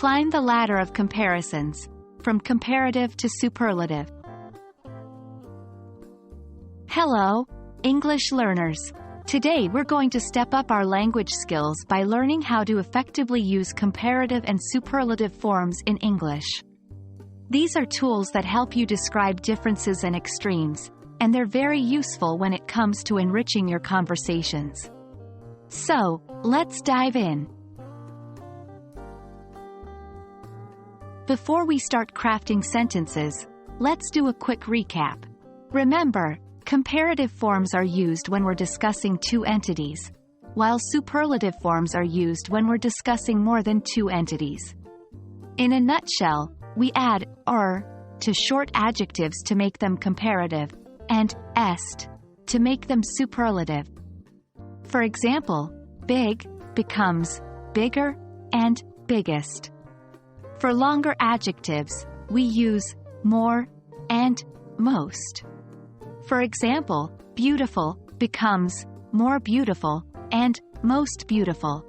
Climb the ladder of comparisons, from comparative to superlative. Hello, English learners. Today we're going to step up our language skills by learning how to effectively use comparative and superlative forms in English. These are tools that help you describe differences and extremes, and they're very useful when it comes to enriching your conversations. So, let's dive in. Before we start crafting sentences, let's do a quick recap. Remember, comparative forms are used when we're discussing two entities, while superlative forms are used when we're discussing more than two entities. In a nutshell, we add "er" to short adjectives to make them comparative, and "est" to make them superlative. For example, big becomes bigger and biggest. For longer adjectives, we use more and most. For example, beautiful becomes more beautiful and most beautiful.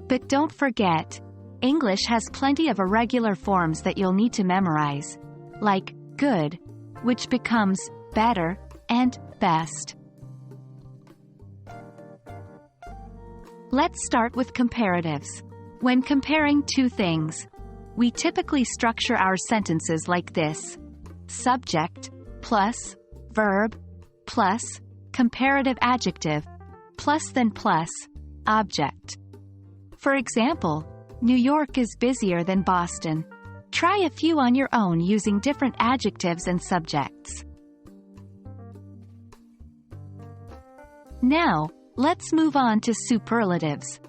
But don't forget, English has plenty of irregular forms that you'll need to memorize, like good, which becomes better and best. Let's start with comparatives. When comparing two things, we typically structure our sentences like this: subject plus verb plus comparative adjective plus then plus object. For example, New York is busier than Boston. Try a few on your own using different adjectives and subjects. Now, let's move on to superlatives.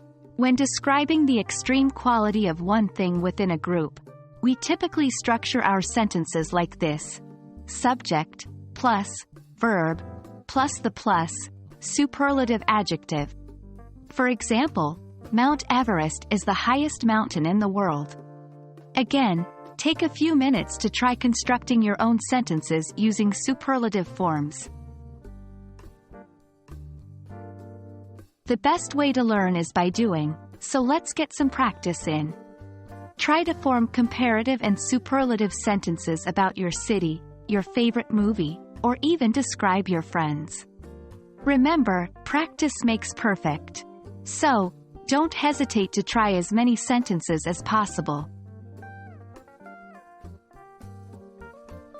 When describing the extreme quality of one thing within a group, we typically structure our sentences like this: subject plus verb plus the plus superlative adjective. For example, Mount Everest is the highest mountain in the world. Again, take a few minutes to try constructing your own sentences using superlative forms. The best way to learn is by doing, so let's get some practice in. Try to form comparative and superlative sentences about your city, your favorite movie, or even describe your friends. Remember, practice makes perfect. So, don't hesitate to try as many sentences as possible.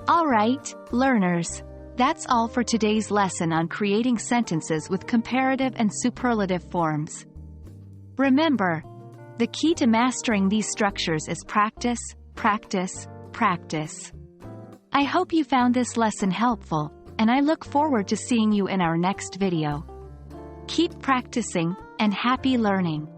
Alright, learners. That's all for today's lesson on creating sentences with comparative and superlative forms. Remember, the key to mastering these structures is practice, practice, practice. I hope you found this lesson helpful, and I look forward to seeing you in our next video. Keep practicing, and happy learning!